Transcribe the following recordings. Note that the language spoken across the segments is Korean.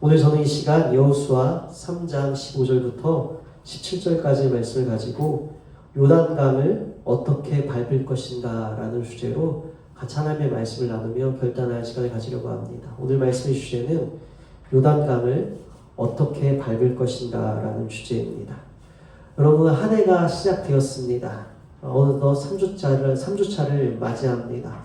오늘 저는 이 시간 여호수아 3장 15절부터 17절까지의 말씀을 가지고 요단강을 어떻게 밟을 것인가 라는 주제로 같이 하나님의 말씀을 나누며 결단할 시간을 가지려고 합니다. 오늘 말씀의 주제는 요단강을 어떻게 밟을 것인가 라는 주제입니다. 여러분, 한 해가 시작되었습니다. 어느덧 3주차를 맞이합니다.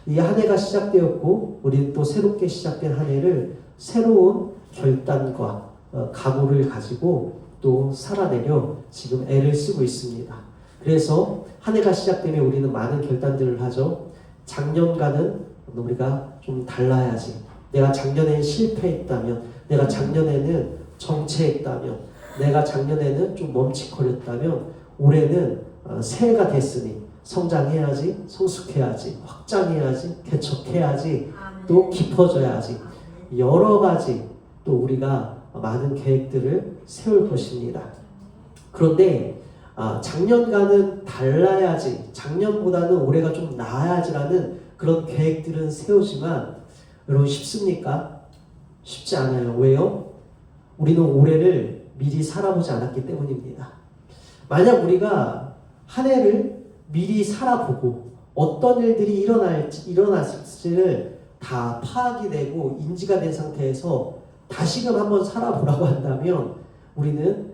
이 한 해가 시작되었고 우리는 또 새롭게 시작된 한 해를 새로운 결단과 각오를 가지고 또 살아내려 지금 애를 쓰고 있습니다. 그래서 한 해가 시작되면 우리는 많은 결단들을 하죠. 작년과는 우리가 좀 달라야지. 내가 작년에 실패했다면, 내가 작년에는 정체했다면, 내가 작년에는 좀 멈칫거렸다면 올해는 새해가 됐으니 성장해야지, 성숙해야지, 확장해야지, 개척해야지, 또 깊어져야지. 여러 가지 또 우리가 많은 계획들을 세울 것입니다. 그런데 작년과는 달라야지, 작년보다는 올해가 좀 나아야지라는 그런 계획들은 세우지만 여러분 쉽습니까? 쉽지 않아요. 왜요? 우리는 올해를 미리 살아보지 않았기 때문입니다. 만약 우리가 한 해를 미리 살아보고 어떤 일들이 일어났을지를 다 파악이 되고 인지가 된 상태에서 다시금 한번 살아보라고 한다면 우리는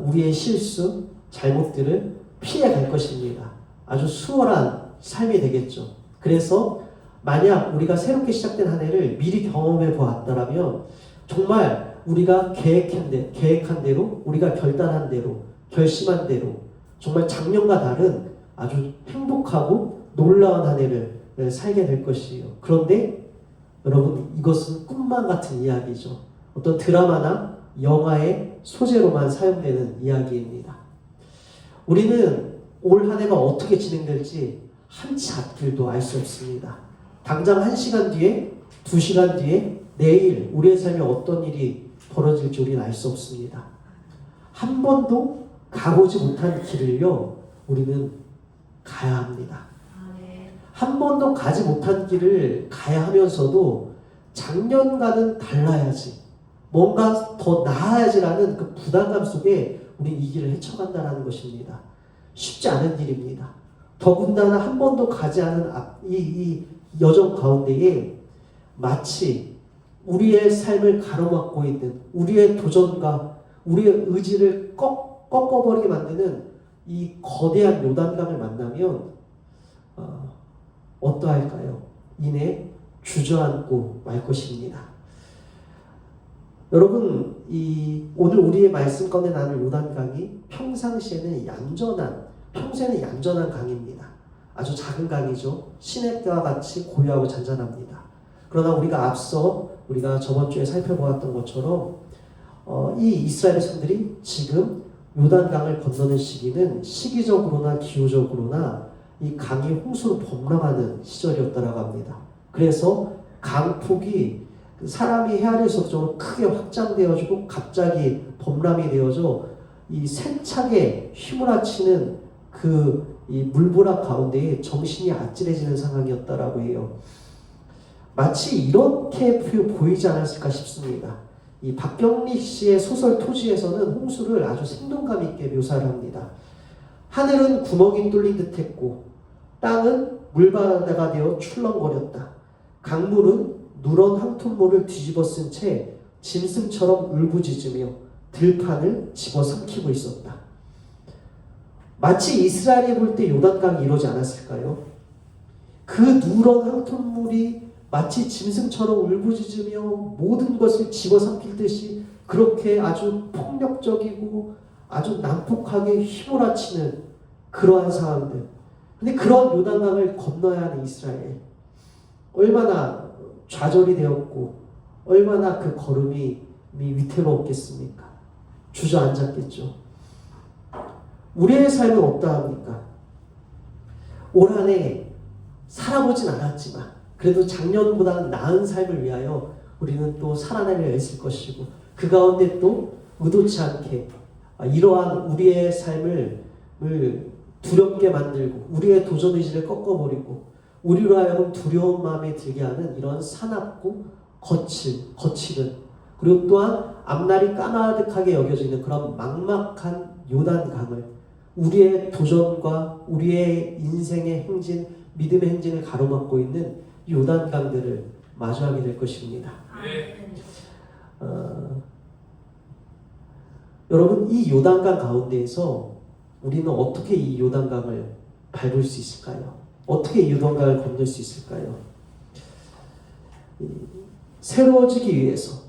우리의 실수, 잘못들을 피해갈 것입니다. 아주 수월한 삶이 되겠죠. 그래서 만약 우리가 새롭게 시작된 한 해를 미리 경험해 보았다면 정말 우리가 계획한 대로, 우리가 결단한 대로, 결심한 대로 정말 작년과 다른 아주 행복하고 놀라운 한 해를 살게 될 것이에요. 그런데 여러분, 이것은 꿈만 같은 이야기죠. 어떤 드라마나 영화의 소재로만 사용되는 이야기입니다. 우리는 올 한 해가 어떻게 진행될지 한치 앞길도 알 수 없습니다. 당장 1시간 뒤에, 2시간 뒤에, 내일 우리의 삶에 어떤 일이 벌어질지 우리는 알 수 없습니다. 한 번도 가보지 못한 길을요, 우리는 가야 합니다. 한 번도 가지 못한 길을 가야 하면서도 작년과는 달라야지, 뭔가 더 나아야지라는 그 부담감 속에 우리 이 길을 헤쳐간다는 것입니다. 쉽지 않은 일입니다. 더군다나 한 번도 가지 않은 이 여정 가운데에 마치 우리의 삶을 가로막고 있는 우리의 도전과 우리의 의지를 꺾어버리게 만드는 이 거대한 요단강을 만나면 어떠할까요? 이내 주저앉고 말 것입니다. 여러분, 오늘 우리의 말씀 가운데 나눌 요단강이 평상시에는 얌전한 강입니다. 아주 작은 강이죠. 시냇가와 같이 고요하고 잔잔합니다. 그러나 우리가 저번 주에 살펴보았던 것처럼 이 이스라엘 백성들이 지금 요단강을 건너는 시기는 시기적으로나 기후적으로나 이 강이 홍수로 범람하는 시절이었다고 합니다. 그래서 강폭이 사람이 헤아릴 수 없을 크게 확장되어지고 갑자기 범람이 되어져 이 세차게 휘몰아치는 이 물보락 가운데에 정신이 아찔해지는 상황이었다라고 해요. 마치 이렇게 보이지 않았을까 싶습니다. 이 박경리 씨의 소설 토지에서는 홍수를 아주 생동감 있게 묘사를 합니다. 하늘은 구멍이 뚫린 듯했고 땅은 물바다가 되어 출렁거렸다. 강물은 누런 황토모를 뒤집어 쓴 채 짐승처럼 울부짖으며 들판을 집어삼키고 있었다. 마치 이스라엘이 볼 때 요단강이 이러지 않았을까요? 그 누런 황토물이 마치 짐승처럼 울부짖으며 모든 것을 집어삼킬 듯이 그렇게 아주 폭력적이고 아주 난폭하게 휘몰아치는 그러한 상황들. 근데 그런 요단강을 건너야 하는 이스라엘, 얼마나 좌절이 되었고 얼마나 그 걸음이 위태로웠겠습니까? 주저앉았겠죠. 우리의 삶은 어떠합니까? 올 한 해 살아보진 않았지만 그래도 작년보다는 나은 삶을 위하여 우리는 또 살아내려 애쓸 것이고 그 가운데 또 의도치 않게 이러한 우리의 삶을 두렵게 만들고 우리의 도전 의지를 꺾어버리고 우리로 하여금 두려운 마음에 들게 하는 이런 사납고 거칠은 그리고 또한 앞날이 까마득하게 여겨지는 그런 막막한 요단강을, 우리의 도전과 우리의 인생의 행진, 믿음의 행진을 가로막고 있는 요단강들을 마주하게 될 것입니다. 여러분, 이 요단강 가운데에서 우리는 어떻게 이 요단강을 밟을 수 있을까요? 어떻게 이 요단강을 건널 수 있을까요? 새로워지기 위해서,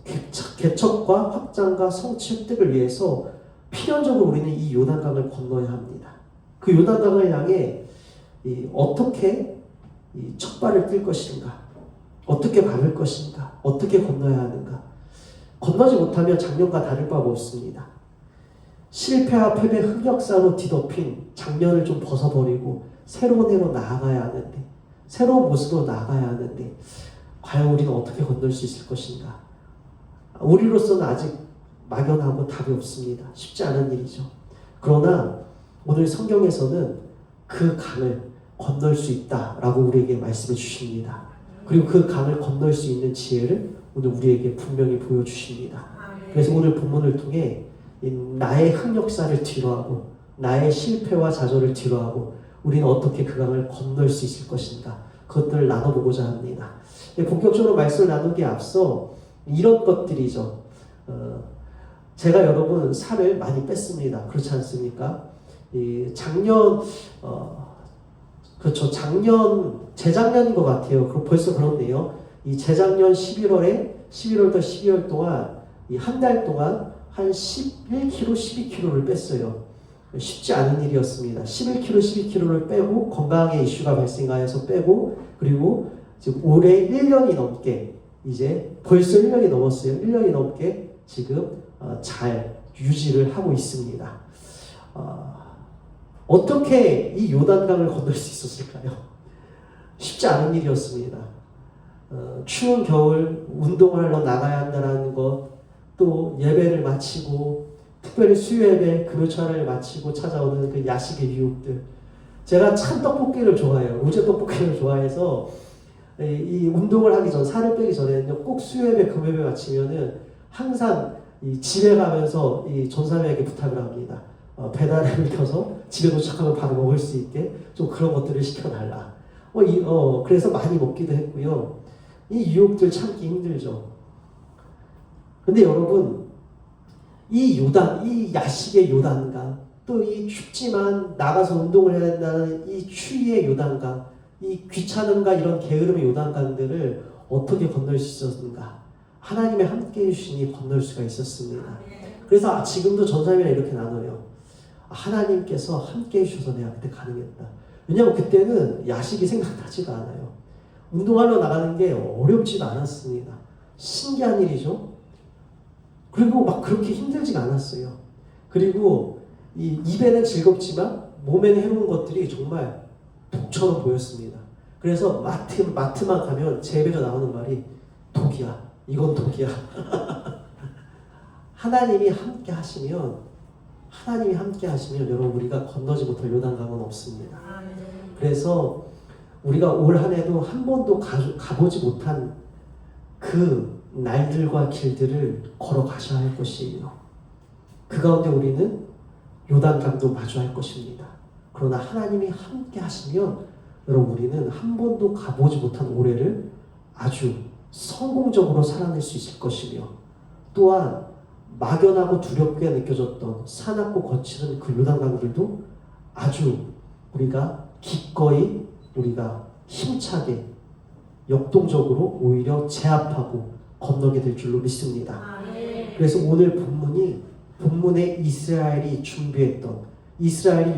개척과 확장과 성취 획득을 위해서 필연적으로 우리는 이 요단강을 건너야 합니다. 그 요단강을 향해 어떻게 첫 발을 뛸 것인가, 어떻게 밟을 것인가, 어떻게 건너야 하는가. 건너지 못하면 작년과 다를 바가 없습니다. 실패와 패배 흑역사로 뒤덮인 작년을 좀 벗어버리고 새로운 해로 나아가야 하는데, 새로운 모습으로 나아가야 하는데, 과연 우리는 어떻게 건널 수 있을 것인가? 우리로서는 아직 막연하고 답이 없습니다. 쉽지 않은 일이죠. 그러나 오늘 성경에서는 그 강을 건널 수 있다라고 우리에게 말씀해 주십니다. 그리고 그 강을 건널 수 있는 지혜를 오늘 우리에게 분명히 보여주십니다. 그래서 오늘 본문을 통해 나의 흑역사를 뒤로하고 나의 실패와 좌절을 뒤로하고 우리는 어떻게 그 강을 건널 수 있을 것인가, 그것들을 나눠보고자 합니다. 본격적으로 말씀을 나누기에 앞서 이런 것들이죠. 제가 여러분 살을 많이 뺐습니다. 그렇지 않습니까? 그렇죠. 재작년인 것 같아요. 벌써 그렇네요. 재작년 11월부터 12월 동안 한 달 동안 한 11kg, 12kg를 뺐어요. 쉽지 않은 일이었습니다. 11kg, 12kg를 빼고 건강에 이슈가 발생하여서 빼고, 그리고 지금 올해 1년이 넘게, 이제 벌써 1년이 넘었어요. 1년이 넘게 지금 잘 유지를 하고 있습니다. 어떻게 이 요단강을 건널 수 있었을까요? 쉽지 않은 일이었습니다. 추운 겨울 운동하러 나가야 한다는 것, 또 예배를 마치고 특별히 수요예배 금요철을 마치고 찾아오는 그 야식의 유혹들. 제가 참 떡볶이를 좋아해요. 로제 떡볶이를 좋아해서 이 운동을 하기 전, 살을 빼기 전에는요, 꼭 수요예배 금요예배 마치면은 항상 집에 가면서 이 전사님에게 부탁을 합니다. 배달을 켜서 집에 도착하면 바로 먹을 수 있게 좀 그런 것들을 시켜달라. 그래서 많이 먹기도 했고요. 이 유혹들 참기 힘들죠. 근데 여러분, 이 야식의 요단강, 또 이 춥지만 나가서 운동을 해야 된다는 이 추위의 요단강, 이 귀찮음과 이런 게으름의 요단강들을 어떻게 건널 수 있었는가? 하나님의 함께 해주시니 건널 수가 있었습니다. 그래서 지금도 전사님이랑 이렇게 나눠요. 하나님께서 함께 해주셔서 내가 그때 가능했다. 왜냐하면 그때는 야식이 생각나지가 않아요. 운동하러 나가는 게 어렵지도 않았습니다. 신기한 일이죠. 그리고 막 그렇게 힘들지가 않았어요. 그리고 입에는 즐겁지만 몸에는 해로운 것들이 정말 독처럼 보였습니다. 그래서 마트만 가면 제 입에서 나오는 말이 독이야. 이건 독이야. 하나님이 함께 하시면 여러분, 우리가 건너지 못할 요단강은 없습니다. 그래서 우리가 올 한 해도 한 번도 가보지 못한 그 날들과 길들을 걸어가셔야 할 것이에요. 그 가운데 우리는 요단강도 마주할 것입니다. 그러나 하나님이 함께 하시면 여러분, 우리는 한 번도 가보지 못한 올해를 아주 성공적으로 살아낼 수 있을 것이며, 또한 막연하고 두렵게 느껴졌던 사납고 거칠은 그 요단강들도 아주 우리가 기꺼이, 우리가 힘차게, 역동적으로 오히려 제압하고 건너게 될 줄로 믿습니다. 그래서 오늘 본문에 이스라엘이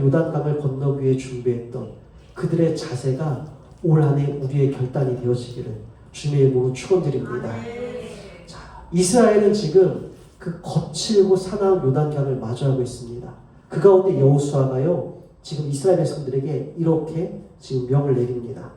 요단강을 건너기 위해 준비했던 그들의 자세가 올 한 해 우리의 결단이 되어지기를 주님의 이름으로 축원드립니다. 자, 이스라엘은 지금 그 거칠고 사나운 요단강을 마주하고 있습니다. 그 가운데 여호수아가요, 지금 이스라엘 백성들에게 이렇게 지금 명을 내립니다.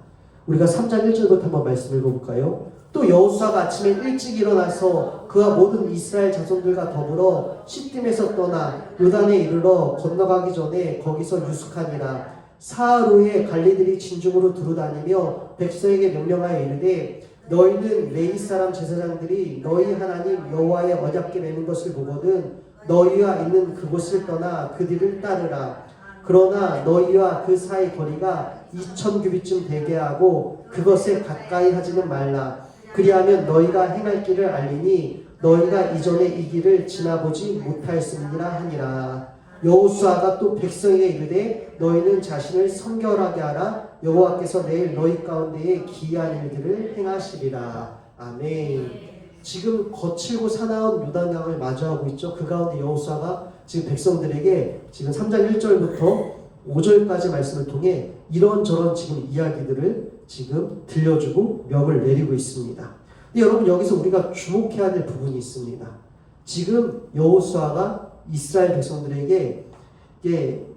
우리가 3장 1절부터 한번 말씀을 읽어볼까요? 또 여호수아가 아침에 일찍 일어나서 그와 모든 이스라엘 자손들과 더불어 시딤에서 떠나 요단에 이르러 건너가기 전에 거기서 유숙하니라. 사흘 후에 관리들이 진중으로 두루다니며 백성에게 명령하여 이르되 너희는 레위 사람 제사장들이 너희 하나님 여호와의 언약궤 매는 것을 보거든 너희와 있는 그곳을 떠나 그들을 따르라. 그러나 너희와 그 사이 거리가 2000규빗쯤 되게 하고 그것에 가까이 하지는 말라. 그리하면 너희가 행할 길을 알리니 너희가 이전에 이 길을 지나보지 못하였음이라 하니라. 여호수아가 또 백성에게 이르되 너희는 자신을 성결하게 하라. 여호와께서 내일 너희 가운데에 기이한 일들을 행하시리라. 아멘. 지금 거칠고 사나운 요단강을 마주하고 있죠. 그 가운데 여호수아가 지금 백성들에게 지금 3장 1절부터 5절까지 말씀을 통해 이런저런 지금 이야기들을 지금 들려주고 명을 내리고 있습니다. 근데 여러분 여기서 우리가 주목해야 될 부분이 있습니다. 지금 여호수아가 이스라엘 백성들에게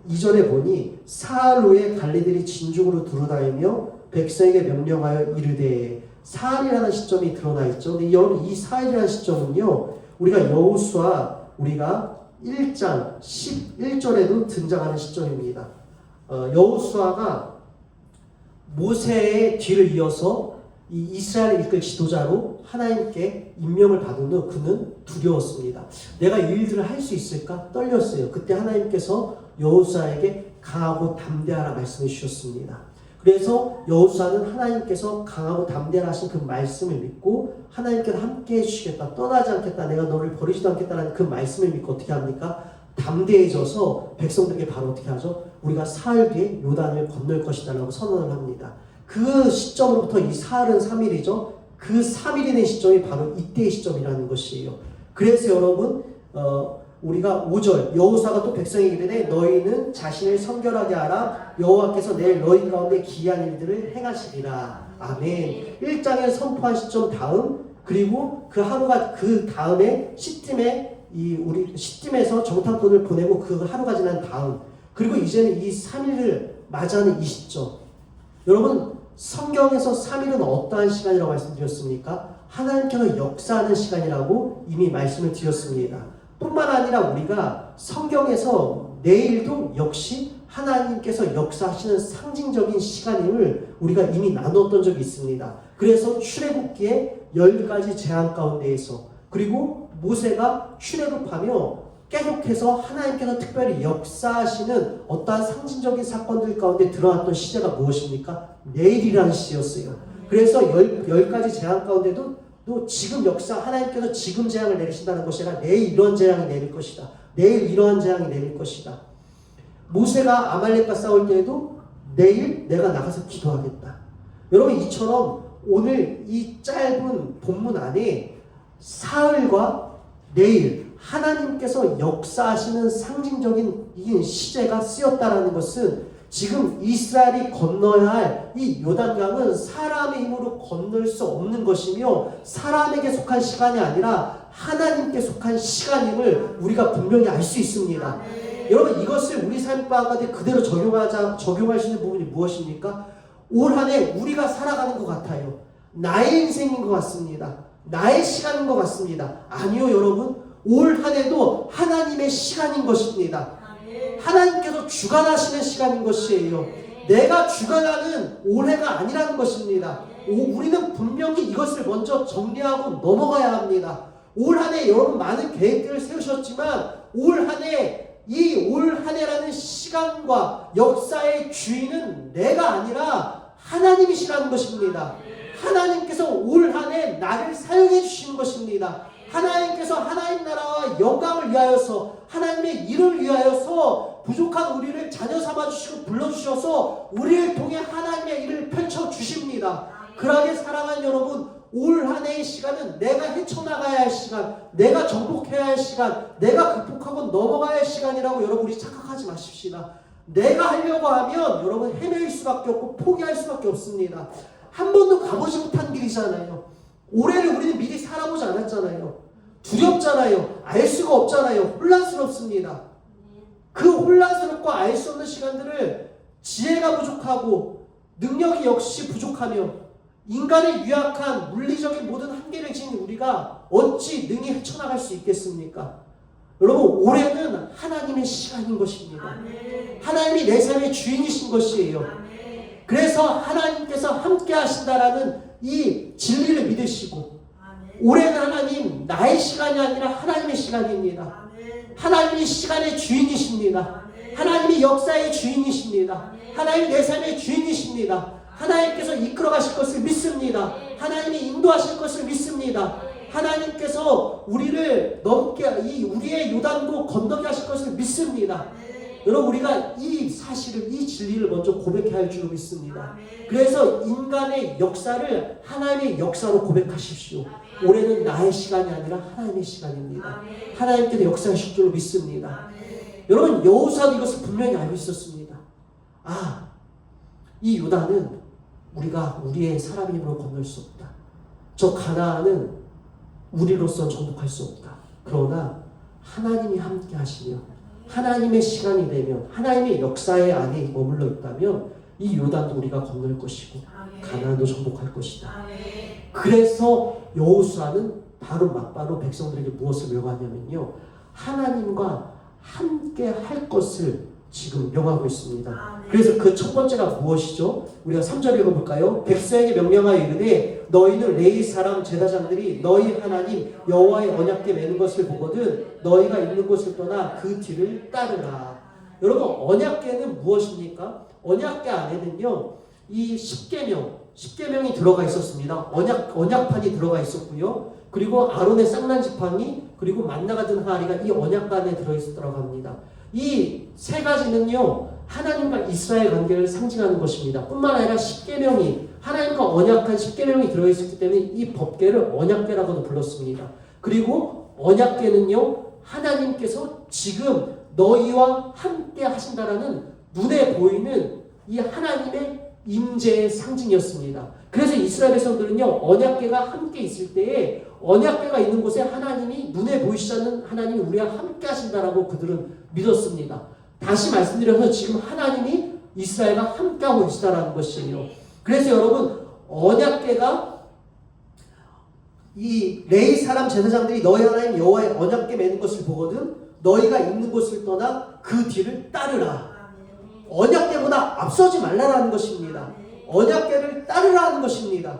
이전에 보니 사흘 후에 갈리들이 진중으로 두루다니며 백성에게 명령하여 이르되 사흘이라는 시점이 드러나 있죠. 근데 이 사흘이라는 시점은요 우리가 여호수아 우리가 1장 11절에도 등장하는 시점입니다. 여호수아가 모세의 뒤를 이어서 이 이스라엘을 이끌 지도자로 하나님께 임명을 받은 후 그는 두려웠습니다. 내가 이 일들을 할 수 있을까? 떨렸어요. 그때 하나님께서 여호수아에게 강하고 담대하라 말씀을 주셨습니다. 그래서 여호수아는 하나님께서 강하고 담대하라 하신 그 말씀을 믿고 하나님께서 함께 해주시겠다, 떠나지 않겠다, 내가 너를 버리지도 않겠다라는 그 말씀을 믿고 어떻게 합니까? 담대해져서 백성들에게 바로 어떻게 하죠? 우리가 사흘 뒤에 요단을 건널 것이다 라고 선언을 합니다. 그 시점으로부터 이 사흘은 3일이죠. 그 3일이 된 시점이 바로 이때의 시점이라는 것이에요. 그래서 여러분 우리가 5절 여호수아가 또 백성에게 이르되 너희는 자신을 성결하게 하라. 여호와께서 내일 너희 가운데 기이한 일들을 행하시리라. 아멘. 1장에 선포한 시점 다음 그리고 그 하루가 그 다음에 시팀에 우리 시팀에서 정탐꾼을 보내고 그 하루가 지난 다음 그리고 이제는 이 3일을 맞이하는 이 시점. 여러분 성경에서 3일은 어떠한 시간이라고 말씀드렸습니까? 하나님께서 역사하는 시간이라고 이미 말씀을 드렸습니다. 뿐만 아니라 우리가 성경에서 내일도 역시 하나님께서 역사하시는 상징적인 시간임을 우리가 이미 나눴던 적이 있습니다. 그래서 출애굽기의 10가지 재앙 가운데에서 그리고 모세가 출애굽하며 계속해서 하나님께서 특별히 역사하시는 어떠한 상징적인 사건들 가운데 드러났던 시제가 무엇입니까? 내일이라는 시제였어요. 그래서 10가지 재앙 가운데도 또 지금 역사 하나님께서 지금 재앙을 내리신다는 것이 아니라 내일 이런 재앙이 내릴 것이다. 내일 이러한 재앙이 내릴 것이다. 모세가 아말렉과 싸울 때에도 내일 내가 나가서 기도하겠다. 여러분 이처럼 오늘 이 짧은 본문 안에 사흘과 내일 하나님께서 역사하시는 상징적인 이 시제가 쓰였다라는 것은 지금 이스라엘이 건너야 할 이 요단강은 사람의 힘으로 건널 수 없는 것이며 사람에게 속한 시간이 아니라 하나님께 속한 시간임을 우리가 분명히 알 수 있습니다. 여러분 이것을 우리 삶 가운데 그대로 적용할 수 있는 부분이 무엇입니까? 올 한 해 우리가 살아가는 것 같아요. 나의 인생인 것 같습니다. 나의 시간인 것 같습니다. 아니요 여러분 올 한 해도 하나님의 시간인 것입니다. 하나님께서 주관하시는 시간인 것이에요. 내가 주관하는 올해가 아니라는 것입니다. 우리는 분명히 이것을 먼저 정리하고 넘어가야 합니다. 올 한 해 여러분 많은 계획들을 세우셨지만 올 한 해 이 올 한 해라는 시간과 역사의 주인은 내가 아니라 하나님이시라는 것입니다. 하나님께서 올 한 해 나를 사용해 주신 것입니다. 하나님께서 하나님 나라와 영광을 위하여서 하나님의 일을 위하여서 부족한 우리를 자녀 삼아주시고 불러주셔서 우리를 통해 하나님의 일을 펼쳐주십니다. 그러하게 사랑하는 여러분 올 한 해의 시간은 내가 헤쳐나가야 할 시간, 내가 정복해야 할 시간, 내가 극복하고 넘어가야 할 시간이라고 여러분 우리 착각하지 마십시다. 내가 하려고 하면 여러분 헤매일 수밖에 없고 포기할 수밖에 없습니다. 한 번도 가보지 못한 길이잖아요. 올해를 우리는 미리 살아보지 않았잖아요. 두렵잖아요. 알 수가 없잖아요. 혼란스럽습니다. 그 혼란스럽고 알 수 없는 시간들을 지혜가 부족하고 능력이 역시 부족하며 인간의 유약한 물리적인 모든 한계를 지닌 우리가 어찌 능히 헤쳐나갈 수 있겠습니까? 여러분 올해는 하나님의 시간인 것입니다. 하나님이 내 삶의 주인이신 것이에요. 그래서 하나님께서 함께 하신다라는 이 진리를 믿으시고 올해는 하나님 나의 시간이 아니라 하나님의 시간입니다. 하나님이 시간의 주인이십니다. 하나님이 역사의 주인이십니다. 하나님이 내 삶의 주인이십니다. 하나님께서 이끌어 가실 것을 믿습니다. 하나님이 인도하실 것을 믿습니다. 하나님께서 우리를 넘게 우리의 요단도 건너게 하실 것을 믿습니다. 여러분 우리가 이 사실을 이 진리를 먼저 고백해야 할 줄 믿습니다. 그래서 인간의 역사를 하나님의 역사로 고백하십시오. 올해는 나의 시간이 아니라 하나님의 시간입니다. 하나님께서 역사하실 줄 믿습니다. 여러분 여호수아도 이것을 분명히 알고 있었습니다. 이 요단은 우리가 우리의 사람의 힘으로 건널 수 없다. 저 가나안은 우리로서 정복할 수 없다. 그러나 하나님이 함께 하시며 하나님의 시간이 되면 하나님의 역사의 안에 머물러 있다면 이 요단도 우리가 건널 것이고 가나안도 정복할 것이다. 그래서 여호수아는 바로 백성들에게 무엇을 명하냐면요, 하나님과 함께 할 것을 지금 명하고 있습니다. 그래서 그 첫 번째가 무엇이죠? 우리가 3절 읽어볼까요? 백성에게 명령하여 이르되 너희는 레위 사람 제사장들이 너희 하나님 여호와의 언약궤 매는 것을 보거든 너희가 있는 곳을 떠나 그 뒤를 따르라. 여러분 언약궤는 무엇입니까? 언약궤 안에는요 이 십계명이 들어가 있었습니다. 언약판이 들어가 있었고요. 그리고 아론의 쌍난 지팡이 그리고 만나가 든 항아리가 이 언약궤 안에 들어있었다고 합니다. 이 세 가지는요 하나님과 이스라엘 관계를 상징하는 것입니다. 뿐만 아니라 십계명이 하나님과 언약한 십계명이 들어있었기 때문에 이 법궤를 언약궤라고도 불렀습니다. 그리고 언약궤는요 하나님께서 지금 너희와 함께 하신다라는 눈에 보이는 이 하나님의 임재의 상징이었습니다. 그래서 이스라엘 백성들은요 언약궤가 함께 있을 때에 언약궤가 있는 곳에 하나님이 눈에 보이시지 않는 하나님이 우리와 함께 하신다라고 그들은 믿었습니다. 다시 말씀드려서 지금 하나님이 이스라엘과 함께하고 계시다라는 것이에요. 그래서 여러분 언약궤가 이 레위 사람 제사장들이 너희 하나님 여호와의 언약궤 매는 것을 보거든 너희가 있는 곳을 떠나 그 뒤를 따르라. 언약궤보다 앞서지 말라라는 것입니다. 언약궤를 따르라는 것입니다.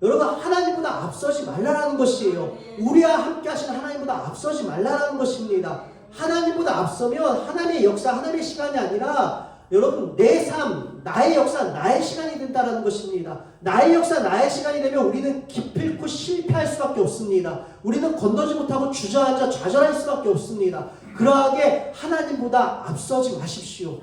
여러분 하나님보다 앞서지 말라라는 것이에요. 우리와 함께 하시는 하나님보다 앞서지 말라라는 것입니다. 하나님보다 앞서면 하나님의 역사, 하나님의 시간이 아니라 여러분 내 삶, 나의 역사, 나의 시간이 된다는 것입니다. 나의 역사, 나의 시간이 되면 우리는 기필코 실패할 수밖에 없습니다. 우리는 건너지 못하고 주저앉아 좌절할 수밖에 없습니다. 그러하게 하나님보다 앞서지 마십시오.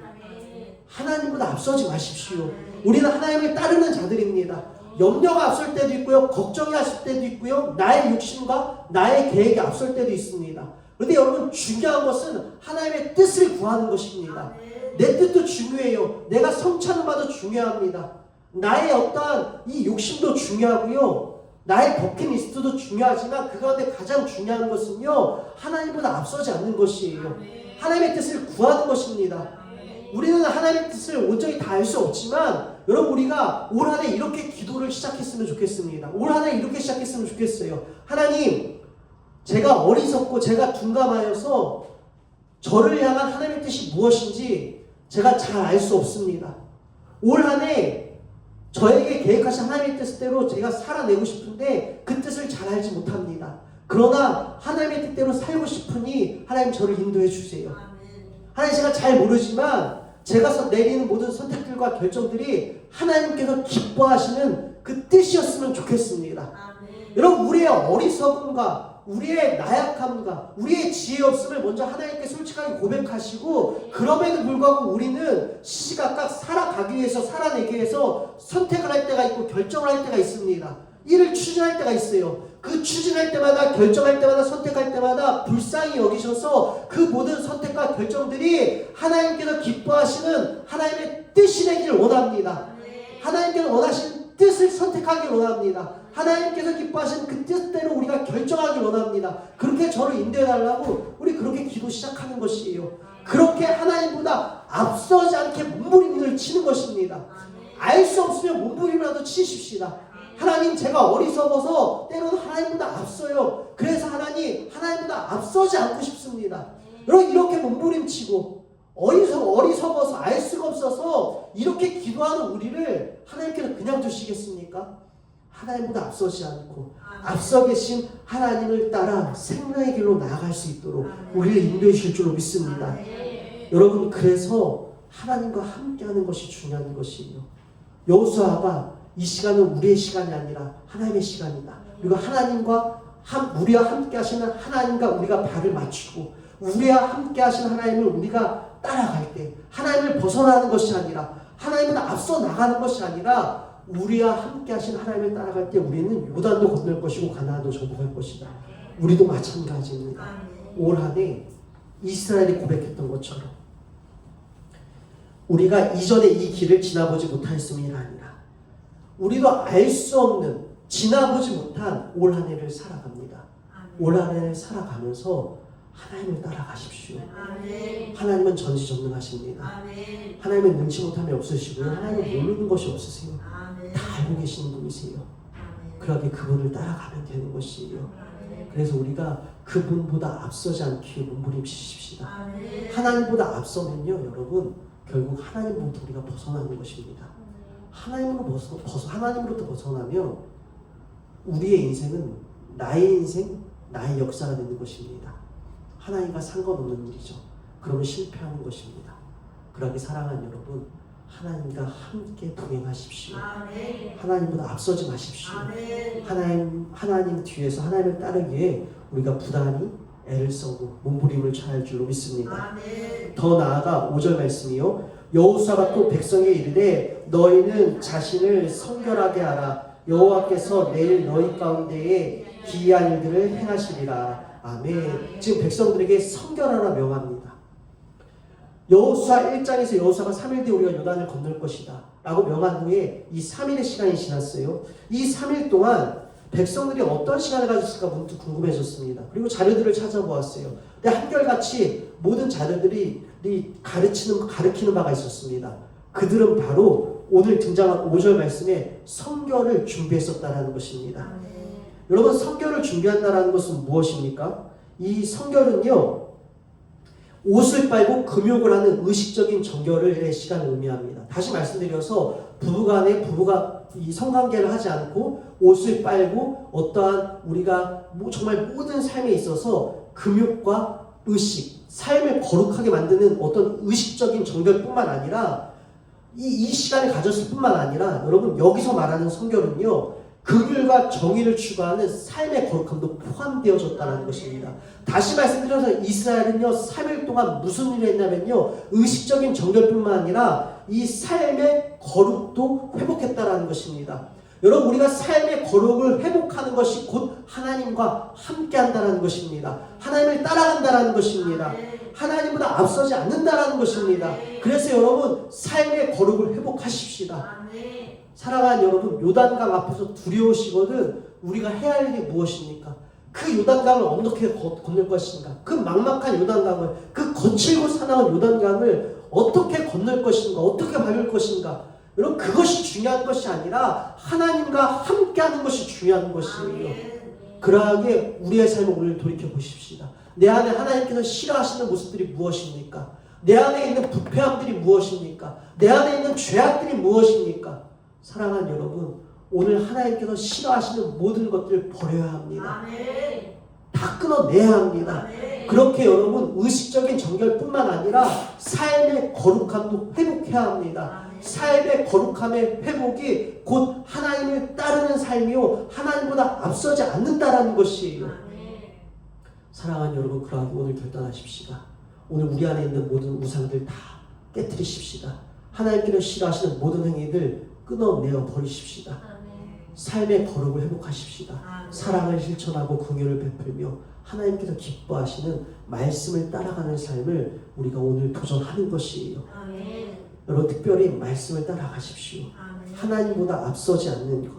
하나님보다 앞서지 마십시오. 우리는 하나님을 따르는 자들입니다. 염려가 앞설 때도 있고요. 걱정이 앞설 때도 있고요. 나의 욕심과 나의 계획이 앞설 때도 있습니다. 그런데 여러분 중요한 것은 하나님의 뜻을 구하는 것입니다. 내 뜻도 중요해요. 내가 성취하는 바도 중요합니다. 나의 어떠한 이 욕심도 중요하고요. 나의 버킷리스트도 중요하지만 그 가운데 가장 중요한 것은요. 하나님보다 앞서지 않는 것이에요. 하나님의 뜻을 구하는 것입니다. 우리는 하나님의 뜻을 온전히 다 알 수 없지만 여러분 우리가 올 한 해 이렇게 기도를 시작했으면 좋겠습니다. 올 한 해 이렇게 시작했으면 좋겠어요. 하나님 제가 어리석고 제가 둔감하여서 저를 향한 하나님의 뜻이 무엇인지 제가 잘 알 수 없습니다. 올 한 해 저에게 계획하신 하나님의 뜻대로 제가 살아내고 싶은데 그 뜻을 잘 알지 못합니다. 그러나 하나님의 뜻대로 살고 싶으니 하나님 저를 인도해 주세요. 하나님 제가 잘 모르지만 제가 내리는 모든 선택들과 결정들이 하나님께서 기뻐하시는 그 뜻이었으면 좋겠습니다. 여러분 우리의 어리석음과 우리의 나약함과 우리의 지혜 없음을 먼저 하나님께 솔직하게 고백하시고 그럼에도 불구하고 우리는 시시각각 살아가기 위해서 살아내기 위해서 선택을 할 때가 있고 결정을 할 때가 있습니다. 일을 추진할 때가 있어요. 그 추진할 때마다 결정할 때마다 선택할 때마다 불쌍히 여기셔서 그 모든 선택과 결정들이 하나님께서 기뻐하시는 하나님의 뜻이 되기를 원합니다. 하나님께서 원하시는 뜻을 선택하길 원합니다. 하나님께서 기뻐하시는 그 뜻대로 우리가 결정하길 원합니다. 그렇게 저를 인도해달라고 우리 그렇게 기도 시작하는 것이에요. 그렇게 하나님보다 앞서지 않게 몸부림을 치는 것입니다. 알 수 없으면 몸부림이라도 치십시다. 하나님 제가 어리석어서 때로는 하나님보다 앞서요. 그래서 하나님보다 앞서지 않고 싶습니다. 여러분 이렇게 몸부림치고 어리석어서 알 수가 없어서 이렇게 기도하는 우리를 하나님께서 그냥 두시겠습니까? 하나님보다 앞서지 않고 앞서 계신 하나님을 따라 생명의 길로 나아갈 수 있도록 우리를 인도해 주실 줄로 믿습니다. 여러분, 그래서 하나님과 함께하는 것이 중요한 것이에요. 여호수아가 이 시간은 우리의 시간이 아니라 하나님의 시간이다. 그리고 우리와 함께 하시는 하나님과 우리가 발을 맞추고 우리와 함께 하시는 하나님을 우리가 따라갈 때 하나님을 벗어나는 것이 아니라 하나님보다 앞서 나가는 것이 아니라 우리와 함께 하시는 하나님을 따라갈 때 우리는 요단도 건널 것이고 가나안도 정복할 것이다. 우리도 마찬가지입니다. 올 한 해 이스라엘이 고백했던 것처럼 우리가 이전에 이 길을 지나보지 못하였음이 아니라 우리도 알 수 없는 지나보지 못한 올 한 해를 살아갑니다. 올 한 해를 살아가면서 하나님을 따라가십시오. 하나님은 전지전능하십니다. 하나님은 능치 못함이 없으시고요. 하나님은 모르는 것이 없으세요. 다 알고 계시는 분이세요. 그렇게 그분을 따라가면 되는 것이에요. 그래서 우리가 그분보다 앞서지 않기 몸부림치십시다. 하나님보다 앞서면요, 여러분, 결국 하나님부터 우리가 벗어나는 것입니다. 하나님으로부터 벗어나면 우리의 인생은 나의 인생, 나의 역사가 되는 것입니다. 하나님과 상관없는 일이죠. 그러면 실패하는 것입니다. 그러기 사랑하는 여러분, 하나님과 함께 동행하십시오. 하나님보다 앞서지 마십시오. 하나님 뒤에서 하나님을 따르기 위해 우리가 부단히 애를 써고 몸부림을 쳐야 할 줄로 믿습니다. 더 나아가 5절 말씀이요. 여호수아가 또 백성에 이르되 너희는 자신을 성결하게 하라. 여호와께서 내일 너희 가운데에 기이한 일들을 행하시리라. 아멘. 지금 백성들에게 성결하라 명합니다. 여호수아 1장에서 여호수아가 3일 뒤에 우리가 요단을 건널 것이다 라고 명한 후에 이 3일의 시간이 지났어요. 이 3일 동안 백성들이 어떤 시간을 가졌을까 문득 궁금해졌습니다. 그리고 자료들을 찾아보았어요. 근데 한결같이 모든 자료들이 가르치는 바가 있었습니다. 그들은 바로 오늘 등장한 5절 말씀에 성결을 준비했었다라는 것입니다. 여러분, 성결을 준비한다는 것은 무엇입니까? 이 성결은요, 옷을 빨고 금욕을 하는 의식적인 정결의 시간을 의미합니다. 다시 말씀드려서 부부가 이 성관계를 하지 않고 옷을 빨고 어떠한 우리가 정말 모든 삶에 있어서 금욕과 의식, 삶을 거룩하게 만드는 어떤 의식적인 정결뿐만 아니라 이 시간을 가졌을 뿐만 아니라 여러분, 여기서 말하는 성결은요, 긍휼과 정의를 추구하는 삶의 거룩함도 포함되어졌다는 것입니다. 다시 말씀드려서 이스라엘은요, 3일 동안 무슨 일을 했냐면요, 의식적인 정결뿐만 아니라 이 삶의 거룩도 회복했다라는 것입니다. 여러분, 우리가 삶의 거룩을 회복하는 것이 곧 하나님과 함께한다는 것입니다. 하나님을 따라간다는 것입니다. 하나님보다 앞서지 않는다는 것입니다. 그래서 여러분, 삶의 거룩을 회복하십시다. 사랑하는 여러분, 요단강 앞에서 두려우시거든 우리가 해야 할 일이 무엇입니까? 그 요단강을 어떻게 건널 것인가? 그 막막한 요단강을, 그 거칠고 사나운 요단강을 어떻게 건널 것인가? 어떻게 밟을 것인가? 여러분, 그것이 중요한 것이 아니라 하나님과 함께하는 것이 중요한 것이에요. 그러하게 우리의 삶을 오늘 돌이켜 보십시다. 내 안에 하나님께서 싫어하시는 모습들이 무엇입니까? 내 안에 있는 부패함들이 무엇입니까? 내 안에 있는 죄악들이 무엇입니까? 사랑하는 여러분, 오늘 하나님께서 싫어하시는 모든 것들을 버려야 합니다. 다 끊어내야 합니다. 그렇게 여러분, 의식적인 정결뿐만 아니라 삶의 거룩함도 회복해야 합니다. 삶의 결함의 회복이 곧 하나님을 따르는 삶이요, 하나님보다 앞서지 않는다라는 것이에요. 사랑하는 여러분, 그러하기 오늘 결단하십시다. 오늘 우리 안에 있는 모든 우상들 다 깨트리십시다. 하나님께서 싫어하시는 모든 행위들 끊어내어 버리십시다. 삶의 거룩을 회복하십시다. 사랑을 실천하고 긍휼을 베풀며 하나님께서 기뻐하시는 말씀을 따라가는 삶을 우리가 오늘 도전하는 것이에요. 여러분, 특별히 말씀을 따라가십시오. 하나님보다 앞서지 않는 것,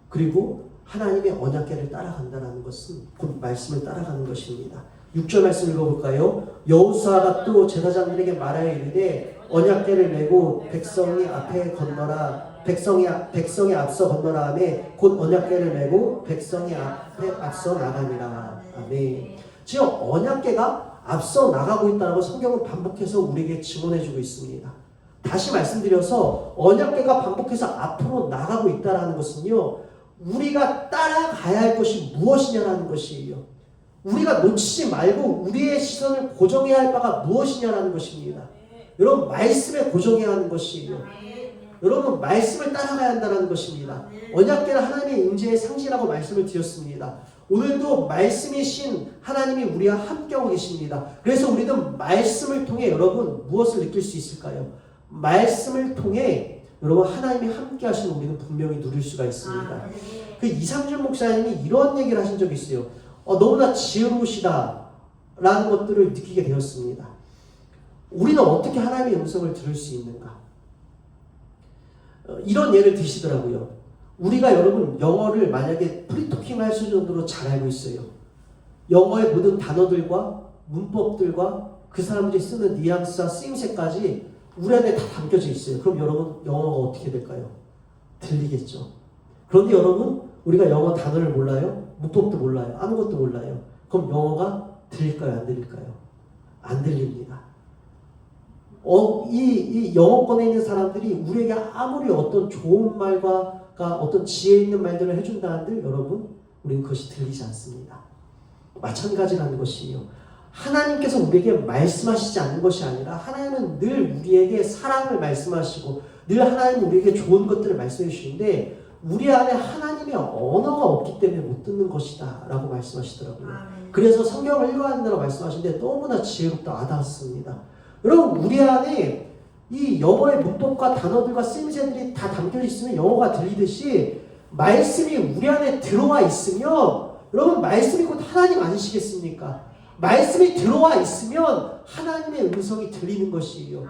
그리고 하나님의 언약궤를 따라간다는 것은 곧 말씀을 따라가는 것입니다. 6절 말씀 읽어볼까요? 여호수아가 또 제사장들에게 말하여 이르되 언약궤를 메고 백성이 앞에 건너라. 백성이 앞서 건너라 하매 곧 언약궤를 메고 백성이 앞에 앞서 나가니라. 아멘. 지금 언약궤가 앞서 나가고 있다는 걸 성경은 반복해서 우리에게 증언해주고 있습니다. 다시 말씀드려서 언약궤가 반복해서 앞으로 나가고 있다는 것은요, 우리가 따라가야 할 것이 무엇이냐라는 것이에요. 우리가 놓치지 말고 우리의 시선을 고정해야 할 바가 무엇이냐라는 것입니다. 여러분, 말씀에 고정해야 하는 것이에요. 여러분, 말씀을 따라가야 한다는 것입니다. 언약궤는 하나님의 임재의 상징이라고 말씀을 드렸습니다. 오늘도 말씀이신 하나님이 우리와 함께하고 계십니다. 그래서 우리는 말씀을 통해 여러분 무엇을 느낄 수 있을까요? 말씀을 통해 여러분 하나님이 함께 하시는 우리는 분명히 누릴 수가 있습니다. 그 이상준 목사님이 이런 얘기를 하신 적이 있어요. 너무나 지혜로우시다 라는 것들을 느끼게 되었습니다. 우리는 어떻게 하나님의 음성을 들을 수 있는가? 이런 예를 드시더라고요. 우리가 여러분 영어를 만약에 프리토킹 할 수준으로 잘 알고 있어요. 영어의 모든 단어들과 문법들과 그 사람들이 쓰는 뉘앙스와 쓰임새까지 우리 안에 다 담겨져 있어요. 그럼 여러분 영어가 어떻게 될까요? 들리겠죠. 그런데 여러분 우리가 영어 단어를 몰라요? 문법도 몰라요. 아무것도 몰라요. 그럼 영어가 들릴까요? 안 들릴까요? 안 들립니다. 이 영어권에 있는 사람들이 우리에게 아무리 어떤 좋은 말과 어떤 지혜 있는 말들을 해준다 한들 여러분 우리는 그것이 들리지 않습니다. 마찬가지라는 것이에요. 하나님께서 우리에게 말씀하시지 않는 것이 아니라 하나님은 늘 우리에게 사랑을 말씀하시고 늘 하나님은 우리에게 좋은 것들을 말씀해 주시는데 우리 안에 하나님의 언어가 없기 때문에 못 듣는 것이다 라고 말씀하시더라고요. 그래서 성경을 읽어야 말씀하시는데 너무나 지혜롭다 와닿았습니다. 여러분 우리 안에 이 영어의 문법과 단어들과 쓰임새들이 다 담겨 있으면 영어가 들리듯이 말씀이 우리 안에 들어와 있으면 여러분 말씀이 곧 하나님 아니시겠습니까? 말씀이 들어와 있으면 하나님의 음성이 들리는 것이에요.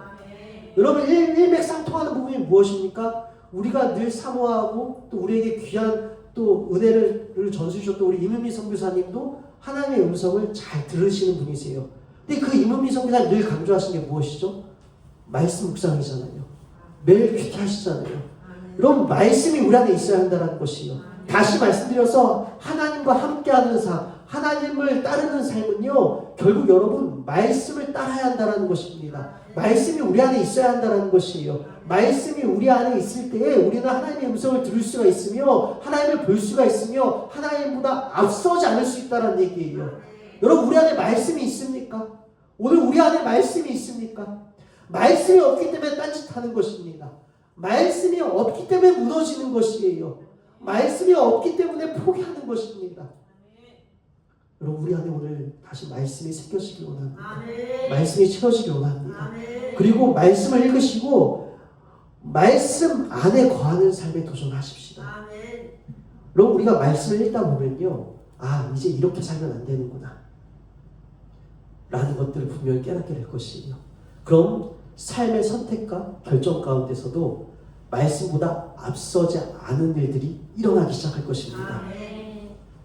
여러분 일맥상통하는 부분이 무엇입니까? 우리가 늘 사모하고 또 우리에게 귀한 또 은혜를 전수해 주셨던 우리 임은미 선교사님도 하나님의 음성을 잘 들으시는 분이세요. 근데 그 임은미 선교사님 늘 강조하신 게 무엇이죠? 말씀 묵상이잖아요. 매일 귀케 하시잖아요. 여러분 말씀이 우리 안에 있어야 한다는 것이요. 다시 말씀드려서 하나님과 함께하는 삶, 하나님을 따르는 삶은요 결국 여러분 말씀을 따라야 한다는 것입니다. 말씀이 우리 안에 있어야 한다는 것이에요. 말씀이 우리 안에 있을 때에 우리는 하나님의 음성을 들을 수가 있으며 하나님을 볼 수가 있으며 하나님보다 앞서지 않을 수 있다는 얘기예요. 여러분 우리 안에 말씀이 있습니까? 오늘 우리 안에 말씀이 있습니까? 말씀이 없기 때문에 딴짓하는 것입니다. 말씀이 없기 때문에 무너지는 것이에요. 말씀이 없기 때문에 포기하는 것입니다. 여러분 우리 안에 오늘 다시 말씀이 새겨지길 원합니다. 말씀이 채워지길 원합니다. 그리고 말씀을 읽으시고 말씀 안에 거하는 삶에 도전하십시다. 여러분 우리가 말씀을 읽다 보면요 이제 이렇게 살면 안 되는구나 라는 것들을 분명히 깨닫게 될 것이에요. 그럼 삶의 선택과 결정 가운데서도 말씀보다 앞서지 않은 일들이 일어나기 시작할 것입니다.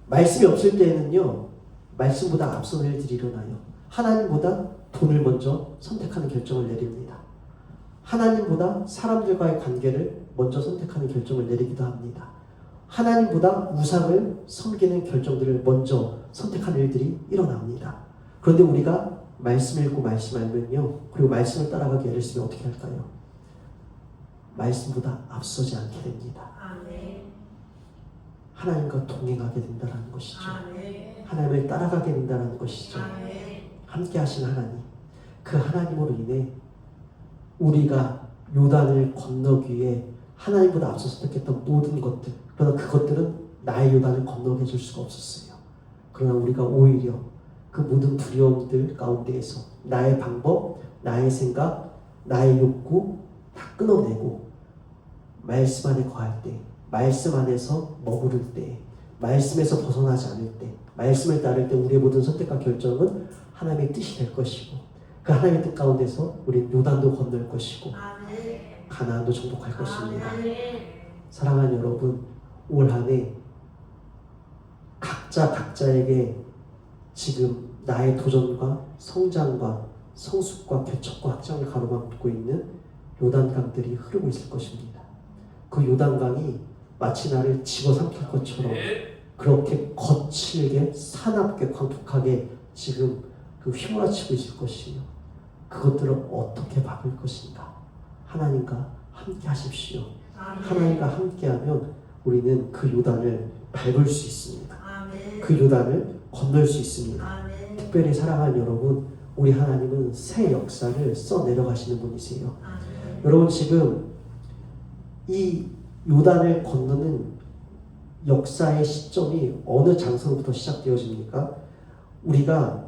말씀이 없을 때에는요 말씀보다 앞서는 일들이 일어나요. 하나님보다 돈을 먼저 선택하는 결정을 내립니다. 하나님보다 사람들과의 관계를 먼저 선택하는 결정을 내리기도 합니다. 하나님보다 우상을 섬기는 결정들을 먼저 선택하는 일들이 일어납니다. 그런데 우리가 말씀을 읽고 말씀 알면요 그리고 말씀을 따라가기 애를 쓰면 어떻게 할까요? 말씀보다 앞서지 않게 됩니다. 하나님과 동행하게 된다는 것이죠. 하나님을 따라가게 된다는 것이죠. 함께 하신 하나님, 그 하나님으로 인해 우리가 요단을 건너기에 하나님보다 앞서 선택했던 모든 것들, 그러나 그것들은 나의 요단을 건너게 해줄 수가 없었어요. 그러나 우리가 오히려 그 모든 두려움들 가운데에서 나의 방법, 나의 생각, 나의 욕구 다 끊어내고 말씀 안에 거할 때, 말씀 안에서 머무를 때, 말씀에서 벗어나지 않을 때, 말씀을 따를 때 우리의 모든 선택과 결정은 하나님의 뜻이 될 것이고 그 하나님의 뜻 가운데서 우리는 요단도 건널 것이고 가나안도 정복할 것입니다. 사랑하는 여러분, 올 한 해 각자에게 지금 나의 도전과 성장과 성숙과 개척과 확장을 가로막고 있는 요단강들이 흐르고 있을 것입니다. 그 요단강이 마치 나를 집어삼킬 것처럼 그렇게 거칠게 사납게 광폭하게 지금 그 휘몰아치고 있을 것이요. 그것들을 어떻게 막을 것인가? 하나님과 함께 하십시오. 하나님과 함께하면 우리는 그 요단을 밟을 수 있습니다. 아멘. 그 요단을 건널 수 있습니다. 아멘. 특별히 사랑하는 여러분, 우리 하나님은 새 역사를 써 내려가시는 분이세요. 아멘. 여러분, 지금 이 요단을 건너는 역사의 시점이 어느 장소로부터 시작되어집니까? 우리가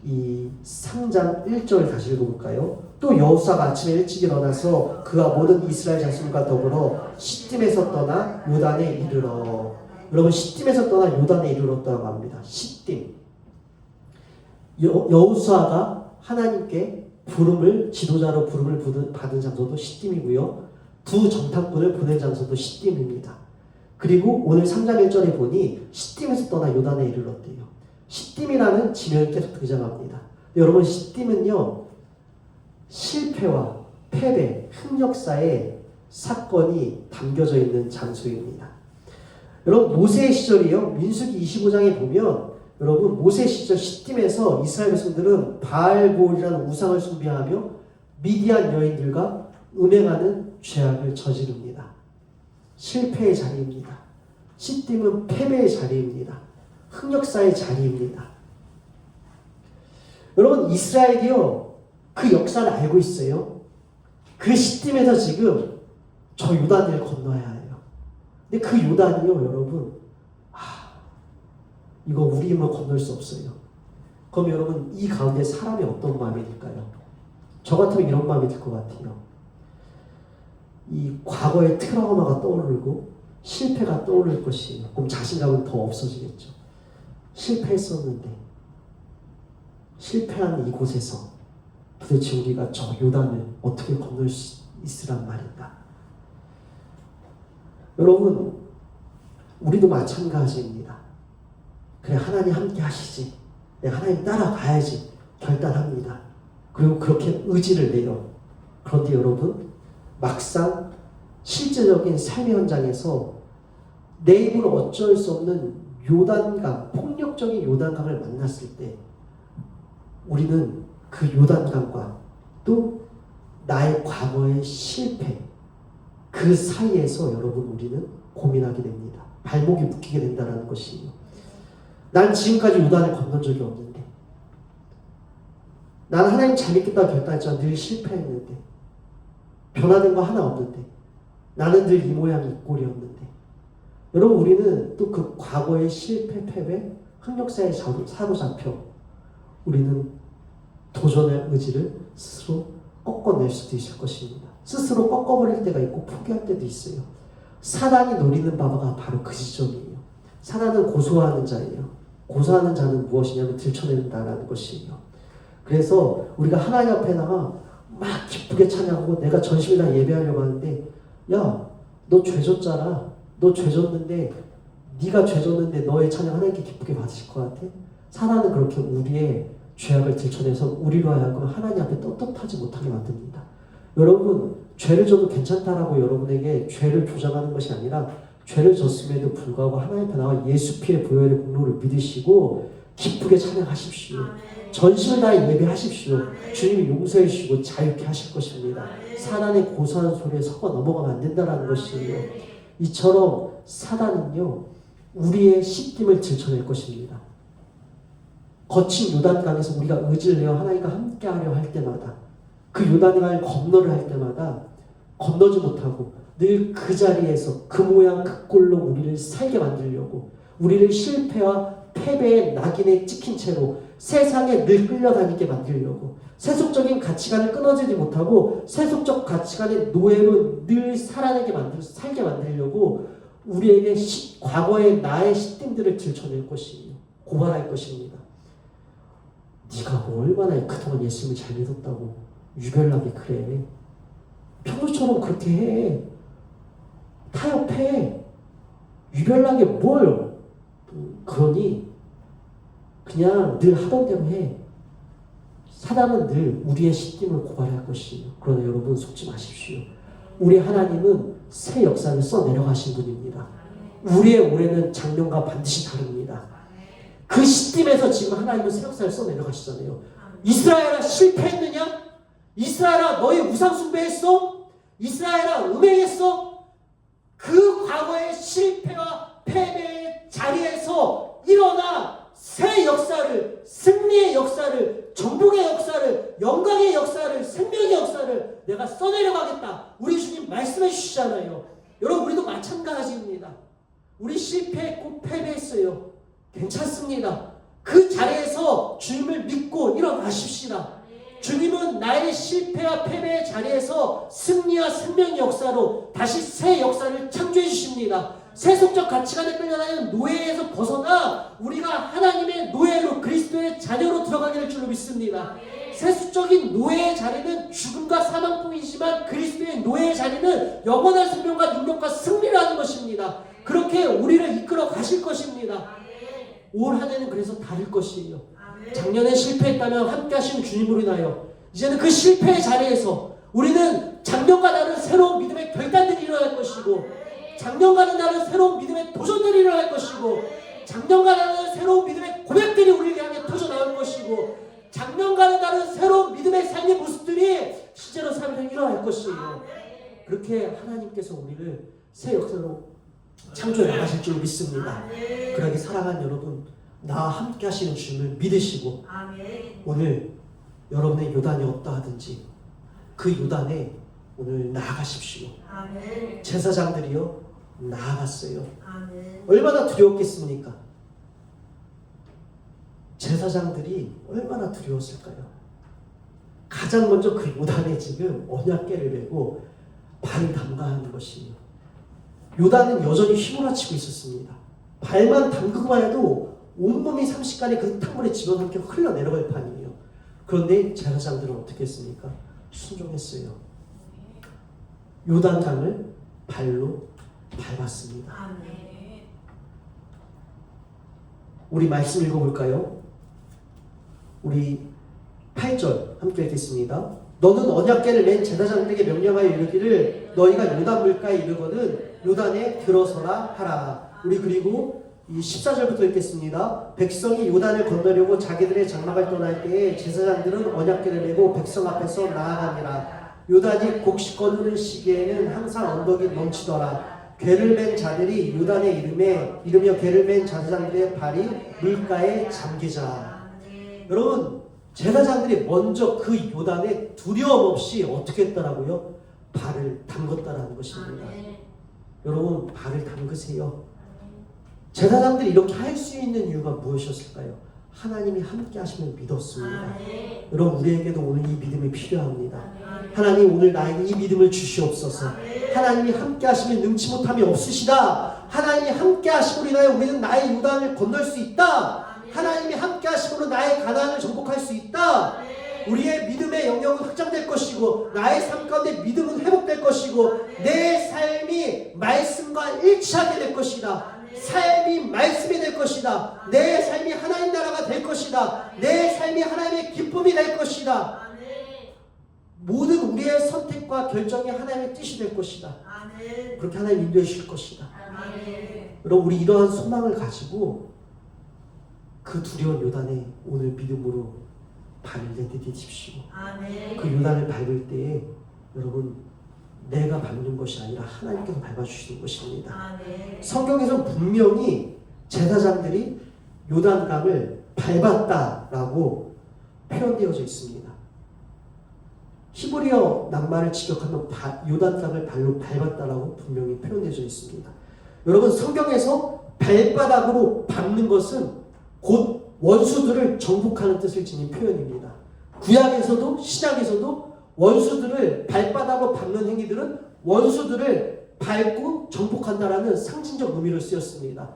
이 3장 1절 다시 읽어볼까요? 또 여호수아가 아침에 일찍 일어나서 그와 모든 이스라엘 자손과 더불어 시딤에서 떠나 요단에 이르러. 여러분, 시딤에서 떠나 요단에 이르렀다고 합니다. 시딤. 여호수아가 하나님께 지도자로 부름을 받은 장소도 시딤이고요. 두 정탐꾼을 보낸 장소도 시딤입니다. 그리고 오늘 3장 1절에 보니 시딤에서 떠나 요단에 이르렀대요. 시딤이라는 지명이 계속 등장합니다. 여러분, 시딤은요, 실패와 패배, 흑역사의 사건이 담겨져 있는 장소입니다. 여러분, 모세의 시절이요, 민수기 25장에 보면 여러분, 모세 시절 시딤에서 이스라엘 백성들은 바알볼이라는 우상을 숭배하며 미디안 여인들과 음행하는 죄악을 저지릅니다. 실패의 자리입니다. 시딤은 패배의 자리입니다. 흑역사의 자리입니다. 여러분, 이스라엘이요, 그 역사를 알고 있어요. 그 시딤에서 지금 저 요단을 건너야 해요. 근데 그 요단이요, 여러분, 이거 우리만 건널 수 없어요. 그럼 여러분, 이 가운데 사람이 어떤 마음이 들까요? 저 같으면 이런 마음이 들 것 같아요. 이 과거의 트라우마가 떠오르고 실패가 떠오를 것이에요. 그럼 자신감은 더 없어지겠죠. 실패했었는데, 실패한 이곳에서 도대체 우리가 저 요단을 어떻게 건널 수 있으란 말인가? 여러분, 우리도 마찬가지입니다. 그래, 하나님 함께 하시지, 내가 하나님 따라가야지 결단합니다. 그리고 그렇게 의지를 내요. 그런데 여러분, 막상 실제적인 삶의 현장에서 내 힘으로 어쩔 수 없는 요단강, 폭력적인 요단강을 만났을 때 우리는 그 요단강과 또 나의 과거의 실패, 그 사이에서 여러분, 우리는 고민하게 됩니다. 발목이 묶이게 된다는 것이에요. 난 지금까지 요단을 건넌 적이 없는데, 난 하나님 잘 믿겠다고 결단했지만 늘 실패했는데, 변화된 거 하나 없는데, 나는 늘 이 모양 이 꼴이었는데. 여러분, 우리는 또 그 과거의 실패, 패배, 흑역사에 사로잡혀 우리는 도전할 의지를 스스로 꺾어낼 수도 있을 것입니다. 스스로 꺾어버릴 때가 있고 포기할 때도 있어요. 사단이 노리는 바가 바로 그 지점이에요. 사단은 고소하는 자예요. 고소하는 자는 무엇이냐면 들춰낸다라는 것이에요. 그래서 우리가 하나님 앞에 나가 막 기쁘게 찬양하고 내가 전심이나 예배하려고 하는데, 야, 너 죄졌잖아. 너 죄졌는데, 네가 죄졌는데 너의 찬양 하나님께 기쁘게 받으실 것 같아? 사단은 그렇게 우리의 죄악을 들춰내서 우리로 하여금 하나님 앞에 떳떳하지 못하게 만듭니다. 여러분, 죄를 져도 괜찮다라고 여러분에게 죄를 조장하는 것이 아니라, 죄를 졌음에도 불구하고 하나님 앞에 나와 예수 피의 보혈의 공로를 믿으시고 기쁘게 찬양하십시오. 전심을 다해 예배하십시오. 주님이 용서해 주시고 자유케 하실 것입니다. 사단의 고소한 소리에 속아 넘어가면 안 된다는 것이에요. 이처럼 사단은요, 우리의 시딤을 들춰낼 것입니다. 거친 요단강에서 우리가 의지를 내어 하나님과 함께하려 할 때마다, 그 요단강을 건너를 할 때마다 건너지 못하고 늘 그 자리에서 그 모양 그 꼴로 우리를 살게 만들려고, 우리를 실패와 패배의 낙인에 찍힌 채로 세상에 늘 끌려다니게 만들려고, 세속적인 가치관을 끊어지지 못하고 세속적 가치관의 노예로 늘 살게 만들려고 우리에게 과거의 나의 시딤들을 들춰낼 것이에요. 고발할 것입니다. 네가 얼마나 그동안 예수님을 잘 믿었다고 유별나게 그래. 평소처럼 그렇게 해. 타협해. 유별나게 뭘. 그러니 그냥 늘 하던 대로 해. 사단은 늘 우리의 시딤을 고발할 것이에요. 그러나 여러분, 속지 마십시오. 우리 하나님은 새 역사를 써 내려가신 분입니다. 우리의 올해는 작년과 반드시 다릅니다. 그 시딤에서 지금 하나님은 새 역사를 써 내려가시잖아요. 이스라엘아, 실패했느냐? 이스라엘아, 너희 우상 숭배했어? 이스라엘아, 음행했어? 그 과거의 실패와 패배의 자리에서 일어나 새 역사를, 승리의 역사를, 정복의 역사를, 영광의 역사를, 생명의 역사를 내가 써내려가겠다. 우리 주님 말씀해 주시잖아요. 여러분, 우리도 마찬가지입니다. 우리 실패했고 패배했어요. 괜찮습니다. 그 자리에서 주님을 믿고 일어나십시다. 주님은 나의 실패와 패배의 자리에서 승리와 생명의 역사로 다시 새 역사를 창조해 주십니다. 세속적 가치관에 끌려다니는 노예에서 벗어나 우리가 하나님의 노예로, 그리스도의 자녀로 들어가게 될 줄로 믿습니다. 세속적인 노예의 자리는 죽음과 사망뿐이지만 그리스도의 노예의 자리는 영원한 생명과 능력과 승리라는 것입니다. 그렇게 우리를 이끌어 가실 것입니다. 올 한 해는 그래서 다를 것이에요. 작년에 실패했다면 함께 하신 주님으로 인하여 이제는 그 실패의 자리에서 우리는 작년과 다른 새로운 믿음의 결단들이 일어날 것이고, 작년과는 다른 새로운 믿음의 도전들이 일어날 것이고, 작년과 다른 새로운 믿음의 고백들이 우리를 향해 터져 나올 것이고, 작년과는 다른 새로운 믿음의 삶의 모습들이 실제로 삶에 일어날 것이에요. 그렇게 하나님께서 우리를 새 역사로 창조해 나가실 줄 믿습니다. 그러기 사랑하는 여러분, 나와 함께 하시는 주님을 믿으시고 오늘 여러분의 요단이 어떠하든지 그 요단에 오늘 나아가십시오. 제사장들이요 나아갔어요. 얼마나 두려웠겠습니까? 제사장들이 얼마나 두려웠을까요? 가장 먼저 그 요단에 지금 언약궤를 메고 발을 담가하는 것이에요. 요단은 여전히 휘몰아치고 있었습니다. 발만 담그고만 해도 온몸이 삼시간에 그 탕물에 집어삼켜 흘러내려갈 판이에요. 그런데 제사장들은 어떻게 했습니까? 순종했어요. 요단강을 발로 밟았습니다. 우리 말씀 읽어볼까요? 우리 8절 함께 읽겠습니다. 너는 언약궤를 맨 제사장들에게 명령하여 이르기를 너희가 요단 물가에 이르거든 요단에 들어서라 하라. 우리 그리고 이 14절부터 읽겠습니다. 백성이 요단을 건너려고 자기들의 장막을 떠날 때에 제사장들은 언약궤를 메고 백성 앞에서 나아가니라. 요단이 곡식 거두는 시기에는 항상 언덕이 넘치더라. 궤를 맨 자들이 요단에 이르며 궤를 맨 제사장들의 발이 물가에 잠기자. 여러분, 제사장들이 먼저 그 요단에 두려움 없이 어떻게 했더라고요? 발을 담궜다라는 것입니다. 여러분, 발을 담그세요. 제사장들이 이렇게 할 수 있는 이유가 무엇이었을까요? 하나님이 함께 하시면 믿었습니다. 여러분, 우리에게도 오늘 이 믿음이 필요합니다. 하나님, 오늘 나에게 이 믿음을 주시옵소서. 하나님이 함께 하시면 능치 못함이 없으시다. 하나님이 함께 하심으로 인하여 우리는 나의 요단을 건널 수 있다. 하나님이 함께 하심으로 나의 가난을 정복할 수 있다. 우리의 믿음의 영역은 확장될 것이고 나의 삶 가운데 믿음은 회복될 것이고 내 삶이 말씀과 일치하게 될 것이다. 삶이 말씀이 될 것이다. 내 삶이 하나님 나라가 될 것이다. 내 삶이 하나님의 기쁨이 될 것이다. 모든 우리의 선택과 결정이 하나님의 뜻이 될 것이다. 그렇게 하나님 인도해 주실 것이다. 여러분, 우리 이러한 소망을 가지고 그 두려운 요단에 오늘 믿음으로 발을 내디디십시오. 그 요단을 밟을 때에 여러분, 내가 밟는 것이 아니라 하나님께서 밟아주시는 것입니다. 성경에서 분명히 제사장들이 요단강을 밟았다라고 표현되어져 있습니다. 히브리어 낱말을 직역하면 요단강을 발로 밟았다라고 분명히 표현되어져 있습니다. 여러분, 성경에서 발바닥으로 밟는 것은 곧 원수들을 정복하는 뜻을 지닌 표현입니다. 구약에서도 신약에서도 원수들을 발바닥으로 밟는 행위들은 원수들을 밟고 정복한다라는 상징적 의미를 쓰였습니다.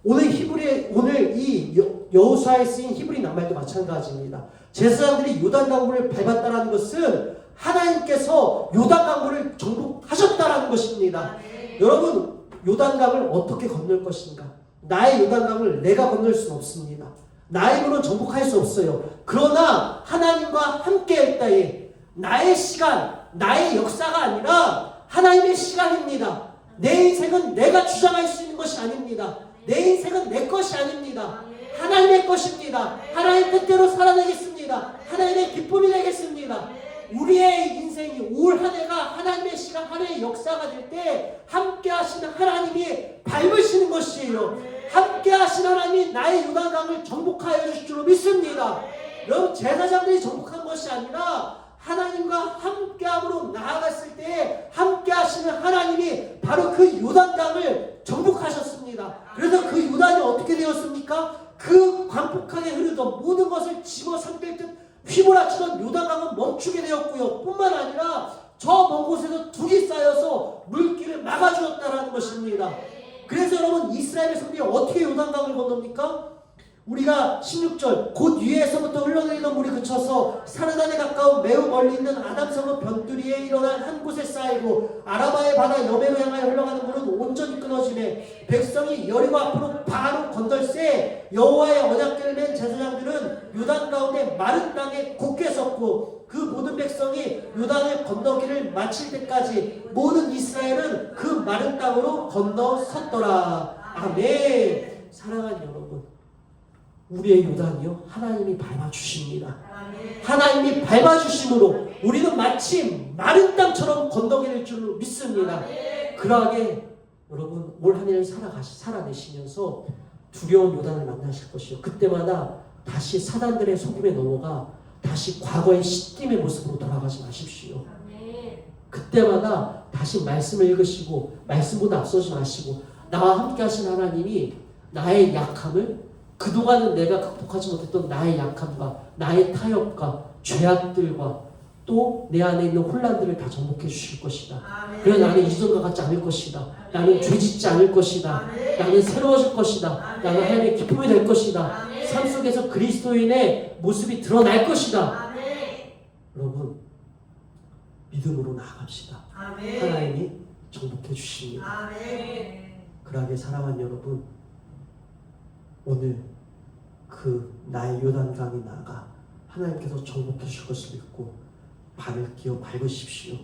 오늘 이 여호수아에 쓰인 히브리 낱말도 마찬가지입니다. 제사장들이 요단강물을 밟았다라는 것은 하나님께서 요단강물을 정복하셨다라는 것입니다. 여러분, 요단강을 어떻게 건널 것인가? 나의 요단강을 내가 건널 수는 없습니다. 나의 힘으로 정복할 수 없어요. 그러나 하나님과 함께 할 때에 나의 시간, 나의 역사가 아니라 하나님의 시간입니다. 내 인생은 내가 주장할 수 있는 것이 아닙니다. 내 인생은 내 것이 아닙니다. 하나님의 것입니다. 하나님 뜻대로 살아내겠습니다. 하나님의 기쁨이 되겠습니다. 우리의 인생이 올 한 해가 하나님의 시간, 하나님의 역사가 될 때 함께 하시는 하나님이 밟으시는 것이에요. 함께 하신 하나님이 나의 요단강을 정복하여 주실 줄로 믿습니다. 여러분, 제사장들이 정복한 것이 아니라 하나님과 함께함으로 나아갔을 때 함께 하시는 하나님이 바로 그 요단강을 정복하셨습니다. 그래서 그 요단이 어떻게 되었습니까? 그 광폭하게 흐르던 모든 것을 집어삼킬 듯 휘몰아치던 요단강은 멈추게 되었고요. 뿐만 아니라 저 먼 곳에서 둑이 쌓여서 물길을 막아주었다는 것입니다. 그래서 여러분, 이스라엘의 성들이 어떻게 요단강을 건넙니까? 우리가 16절 곧 위에서부터 흘러내리던 물이 그쳐서 사르단에 가까운 매우 멀리 있는 아담성읍 변두리에 일어난 한 곳에 쌓이고 아라바의 바다 여매로 향하여 흘러가는 물은 온전히 끊어지매 백성이 여리고 앞으로 바로 건널세 여호와의 언약궤를 맨 제사장들은 요단 가운데 마른 땅에 굳게 섰고 그 모든 백성이 요단을 건너기를 마칠 때까지 모든 이스라엘은 그 마른 땅으로 건너섰더라. 아멘. 사랑하는 여러분, 우리의 요단이요 하나님이 밟아주십니다. 하나님이 밟아주심으로 우리는 마치 마른 땅처럼 건너게 줄 믿습니다. 그러하게 여러분 올 한 해를 살아내시면서 두려운 요단을 만나실 것이요 그때마다 다시 사단들의 속임에 넘어가 다시 과거의 시딤의 모습으로 돌아가지 마십시오. 그때마다 다시 말씀을 읽으시고 말씀보다 앞서지 마시고 나와 함께 하신 하나님이 나의 약함을 그동안은 내가 극복하지 못했던 나의 약함과 나의 타협과 죄악들과 또 내 안에 있는 혼란들을 다 정복해 주실 것이다. 그래 나는 이전과 같지 않을 것이다. 나는 죄짓지 않을 것이다. 나는 새로워질 것이다. 나는 하나님의 기쁨이 될 것이다. 삶 속에서 그리스도인의 모습이 드러날 것이다. 여러분, 믿음으로 나아갑시다. 하나님이 정복해 주십니다. 그러하게 사랑하는 여러분, 오늘 그 나의 요단강이 나아가 하나님께서 정복해 줄 것을 믿고 발을 끼어 밟으십시오.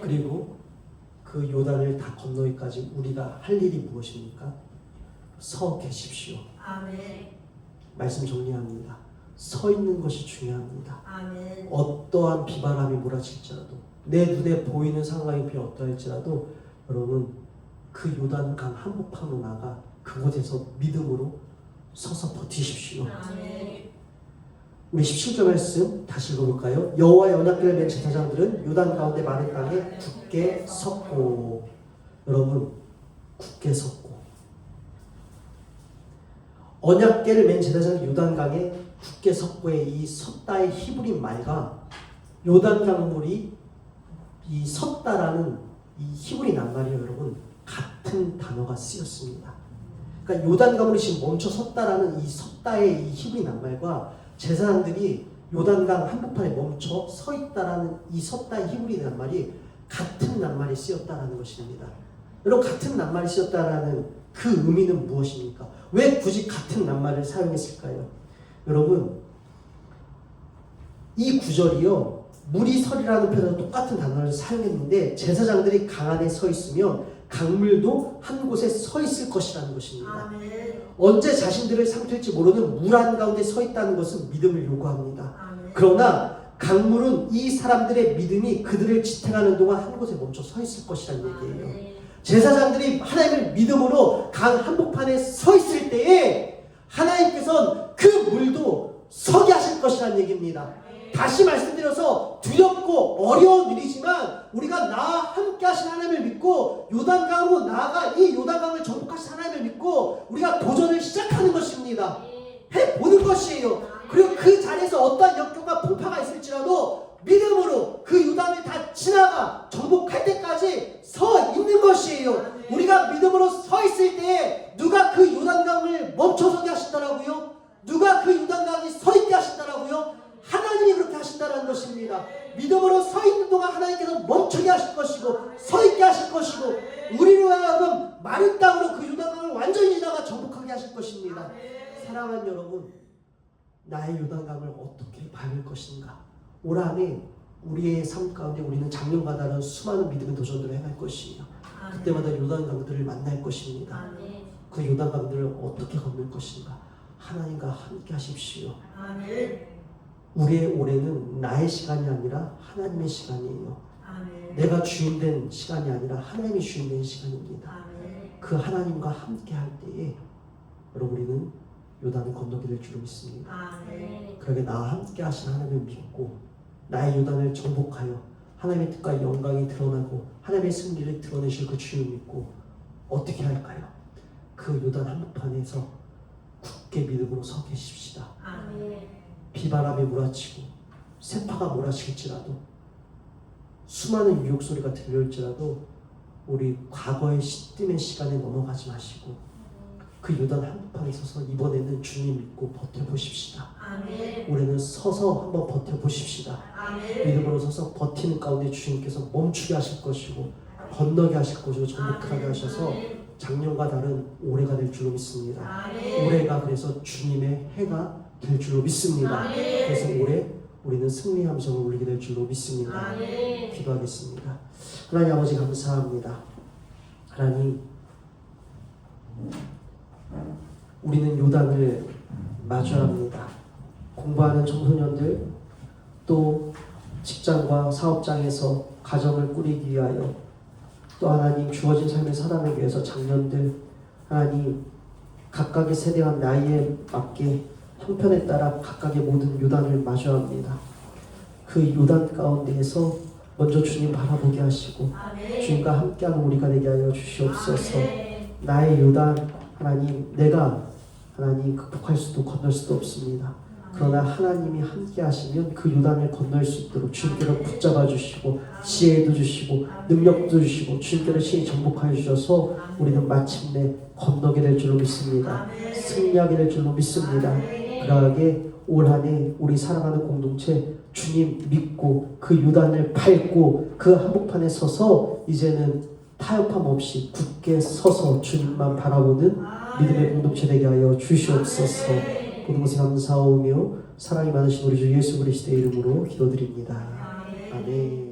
그리고 그 요단을 다 건너기까지 우리가 할 일이 무엇입니까? 서 계십시오. 말씀 정리합니다. 서 있는 것이 중요합니다. 어떠한 비바람이 몰아칠지라도 내 눈에 보이는 상황이 어떠할지라도 여러분 그 요단강 한복판으로 나가 그곳에서 믿음으로 서서 버티십시오. 우리 17절 말씀 다시 읽어볼까요? 여호와의 언약궤를 맨 제사장들은 요단 가운데 마른 땅에 굳게 섰고, 여러분 굳게 섰고, 언약궤를 맨 제사장이 요단강에 굳게 섰고의 이 섰다의 히브리 말과 요단강 물이 이 섰다라는 이 히브리 낱말이 여러분 같은 단어가 쓰였습니다. 그러니까 요단강물이 지금 멈춰 섰다라는 이 섰다의 이 히브리 낱말과 제사장들이 요단강 한복판에 멈춰 서 있다라는 이 섰다의 히브리 낱말이 같은 낱말이 쓰였다라는 것입니다. 여러분, 같은 낱말이 쓰였다라는 그 의미는 무엇입니까? 왜 굳이 같은 낱말을 사용했을까요? 여러분, 이 구절이요 물이 설이라는 표현으로 똑같은 단어를 사용했는데 제사장들이 강 안에 서 있으면 강물도 한 곳에 서 있을 것이라는 것입니다. 언제 자신들을 상실지 모르는 물 한가운데 서 있다는 것은 믿음을 요구합니다. 그러나 강물은 이 사람들의 믿음이 그들을 지탱하는 동안 한 곳에 멈춰 서 있을 것이라는 얘기예요. 제사장들이 하나님을 믿음으로 강 한복판에 서 있을 때에 하나님께서는 그 물도 서게 하실 것이라는 얘기입니다. 다시 말씀드려서 두렵고 어려운 일이지만 우리가 나와 함께 하신 하나님을 믿고 요단강으로 나아가 이 요단강을 정복하신 하나님을 믿고 우리가 도전을 시작하는 것입니다. 해보는 것이에요. 그리고 그 자리에서 어떠한 역경과 풍파가 있을지라도 믿음으로 그 요단을 다 지나가 정복할 때까지 서 있는 것이에요. 우리가 믿음으로 서 있을 때 누가 그 요단강을 멈춰서게 하신다라고요? 누가 그 요단강이 서 있게 하신다라고요? 하나님이 그렇게 하신다는 것입니다. 믿음으로 서 있는 동안 하나님께서 멈추게 하실 것이고 서 있게 하실 것이고 우리로 하여금 마른 땅으로 그 요단강을 완전히 지나가 정복하게 하실 것입니다. 사랑하는 여러분, 나의 요단강을 어떻게 밟을 것인가? 올 한해 우리의 삶 가운데 우리는 작년과 다른 수많은 믿음의 도전들을 행할 것이며 그때마다 요단강들을 만날 것입니다. 그 요단강들을 어떻게 건널 것인가? 하나님과 함께 하십시오. 우리의 올해는 나의 시간이 아니라 하나님의 시간이에요. 내가 주인된 시간이 아니라 하나님이 주인된 시간입니다. 그 하나님과 함께 할 때에 여러분 우리는 요단을 건너게 될 줄로 믿습니다. 그러게 나와 함께 하신 하나님을 믿고 나의 요단을 정복하여 하나님의 뜻과 영광이 드러나고 하나님의 승리를 드러내실 그 주님을 믿고 어떻게 할까요? 그 요단 한복판에서 굳게 믿음으로 서 계십시다. 비바람이 몰아치고 세파가 몰아칠지라도 수많은 유혹 소리가 들려올지라도 우리 과거의 시뜸의 시간에 넘어가지 마시고 그 요단 한복판에 서서 이번에는 주님 믿고 버텨보십시다. 올해는 서서 한번 버텨보십시다. 믿음으로 서서 버티는 가운데 주님께서 멈추게 하실 것이고 건너게 하실 것이고 정복하게 하셔서 작년과 다른 올해가 될 줄로 믿습니다. 올해가 그래서 주님의 해가 될 줄로 믿습니다. 그래서 올해 우리는 승리 함성을 울리게 될 줄로 믿습니다. 기도하겠습니다. 하나님 아버지 감사합니다. 하나님 우리는 요단을 마주합니다. 공부하는 청소년들 또 직장과 사업장에서 가정을 꾸리기 위하여 또 하나님 주어진 삶을 살아내기 위해서 장년들 하나님 각각의 세대와 나이에 맞게 형편에 따라 각각의 모든 요단을 마주합니다. 그 요단 가운데에서 먼저 주님 바라보게 하시고 주님과 함께하는 우리가 되게 하여 주시옵소서. 나의 요단 하나님 내가 하나님 극복할 수도 건널 수도 없습니다. 그러나 하나님이 함께 하시면 그 요단을 건널 수 있도록 주님께서 붙잡아 주시고 지혜도 주시고 능력도 주시고 주님께서 신이 정복하여 주셔서 우리는 마침내 건너게 될 줄로 믿습니다. 승리하게 될 줄로 믿습니다. 그러하게 올 한 해 우리 사랑하는 공동체 주님 믿고 그 요단을 밟고 그 한복판에 서서 이제는 타협함 없이 굳게 서서 주님만 바라보는 믿음의 공동체 되게 하여 주시옵소서. 모든 것에 감사하오며 사랑이 많으신 우리 주 예수 그리스도의 이름으로 기도드립니다. 아멘.